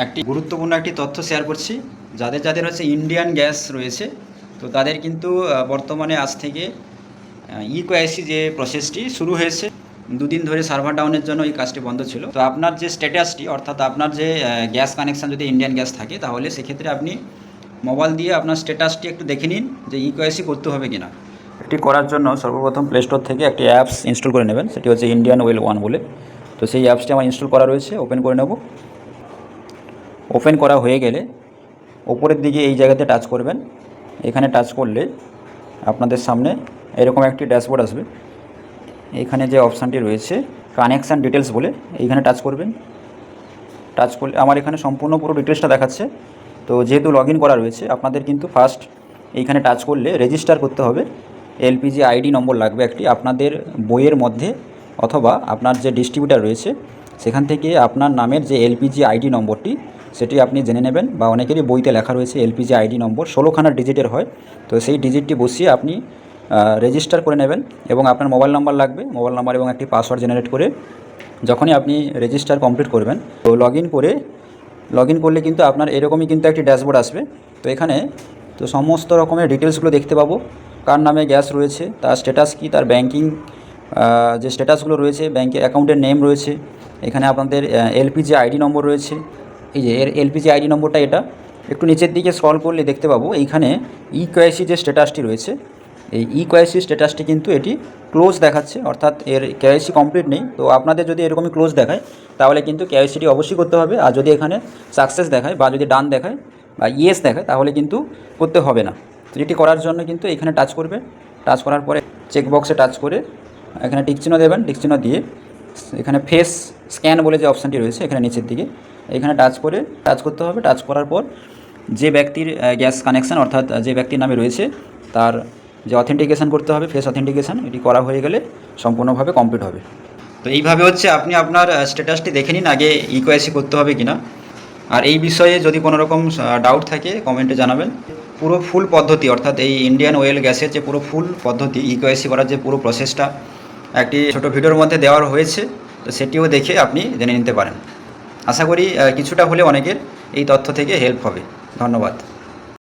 একটি গুরুত্বপূর্ণ একটি তথ্য শেয়ার করছি। যাদের যাদের হচ্ছে ইন্ডিয়ান গ্যাস রয়েছে, তো তাদের কিন্তু বর্তমানে আজ থেকে ইকোআইসি যে প্রসেসটি শুরু হয়েছে। দুদিন ধরে সার্ভার ডাউনের জন্য এই কাজটি বন্ধ ছিল। তো আপনার যে স্ট্যাটাসটি, অর্থাৎ আপনার যে গ্যাস কানেকশান যদি ইন্ডিয়ান গ্যাস থাকে, তাহলে সেক্ষেত্রে আপনি মোবাইল দিয়ে আপনার স্ট্যাটাসটি একটু দেখে নিন যে ইকোআইসি করতে হবে কিনা। এটি করার জন্য সর্বপ্রথম প্লে স্টোর থেকে একটি অ্যাপস ইনস্টল করে নেবেন, সেটি হচ্ছে ইন্ডিয়ান ওয়েল ওয়ান বলে। তো সেই অ্যাপসটি আমার ইনস্টল করা রয়েছে, ওপেন করে নেব। ওপেন করা হয়ে গেলে ওপরের দিকে এই জায়গাতে টাচ করবেন। এখানে টাচ করলে আপনাদের সামনে এরকম একটি ড্যাশবোর্ড আসবে। এখানে যে অপশানটি রয়েছে কানেকশান ডিটেলস বলে, এইখানে টাচ করবেন। টাচ করলে আমার এখানে সম্পূর্ণ পুরো ডিটেলসটা দেখাচ্ছে। তো যেহেতু লগ ইন করা রয়েছে, আপনাদের কিন্তু ফার্স্ট এইখানে টাচ করলে রেজিস্টার করতে হবে। এলপিজি আইডি নম্বর লাগবে একটি আপনাদের বইয়ের মধ্যে, অথবা আপনার যে ডিস্ট্রিবিউটার রয়েছে সেখান থেকে আপনার নামের যে এলপিজি আইডি নম্বরটি সেটি আপনি জেনে নেবেন, বা অনেকেরই বইতে লেখা রয়েছে এলপিজি আইডি নম্বর 16খানা ডিজিটের হয়। তো সেই ডিজিটটি বসিয়ে আপনি রেজিস্টার করে নেবেন, এবং আপনার মোবাইল নাম্বার লাগবে। মোবাইল নাম্বার এবং একটি পাসওয়ার্ড জেনারেট করে যখনই আপনি রেজিস্টার কমপ্লিট করবেন, তো লগ ইন করলে কিন্তু আপনার এরকমই কিন্তু একটি ড্যাশবোর্ড আসবে। তো এখানে তো সমস্ত রকমের ডিটেলসগুলো দেখতে পাবো। কার নামে গ্যাস রয়েছে, তার স্ট্যাটাস কী, তার ব্যাংকিং যে স্ট্যাটাসগুলো রয়েছে, ব্যাংকের অ্যাকাউন্টের নেম রয়েছে। এখানে আপনাদের এলপিজি আইডি নম্বর রয়েছে। এই যে এর এলপিজি আইডি নম্বরটা, এটা একটু নিচের দিকে স্ক্রল করলে দেখতে পাবো এইখানে ইকোআইসি যে স্ট্যাটাসটি রয়েছে, এই ইকোআইসি স্ট্যাটাসটি কিন্তু এটি ক্লোজ দেখাচ্ছে, অর্থাৎ এর কেওয়াইসি কমপ্লিট নেই। তো আপনাদের যদি এরকমই ক্লোজ দেখায়, তাহলে কিন্তু কেওয়াইসিটি অবশ্যই করতে হবে। আর যদি এখানে সাকসেস দেখায়, বা যদি ডান দেখায়, বা ইয়েস দেখায়, তাহলে কিন্তু করতে হবে না। তো এটি করার জন্য কিন্তু এখানে টাচ করবে। টাচ করার পরে চেকবক্সে টাচ করে এখানে টিকচিহ্ন দেবেন। টিকচিহ্ন দিয়ে এখানে ফেস স্ক্যান বলে যে অপশানটি রয়েছে এখানে নিচের দিকে, এখানে টাচ করতে হবে। টাচ করার পর যে ব্যক্তির গ্যাস কানেকশান, অর্থাৎ যে ব্যক্তির নামে রয়েছে, তার যে অথেন্টিকেশান করতে হবে, ফেস অথেন্টিকেশান, এটি করা হয়ে গেলে সম্পূর্ণভাবে কমপ্লিট হবে। তো এইভাবে হচ্ছে আপনি আপনার স্ট্যাটাসটি দেখে নিন আগে ইকোআইসি করতে হবে কিনা। আর এই বিষয়ে যদি কোনো রকম ডাউট থাকে কমেন্টে জানাবেন। পুরো ফুল পদ্ধতি, অর্থাৎ এই ইন্ডিয়ান ওয়েল গ্যাসের যে পুরো ফুল পদ্ধতি ইকোআইসি করার যে পুরো প্রসেসটা একটি ছোটো ভিডিওর মধ্যে দেওয়া হয়েছে। তো সেটিও দেখে আপনি জেনে নিতে পারেন। আশা করি কিছুটা হলে অনেকের এই তথ্য থেকে হেল্প হবে। ধন্যবাদ।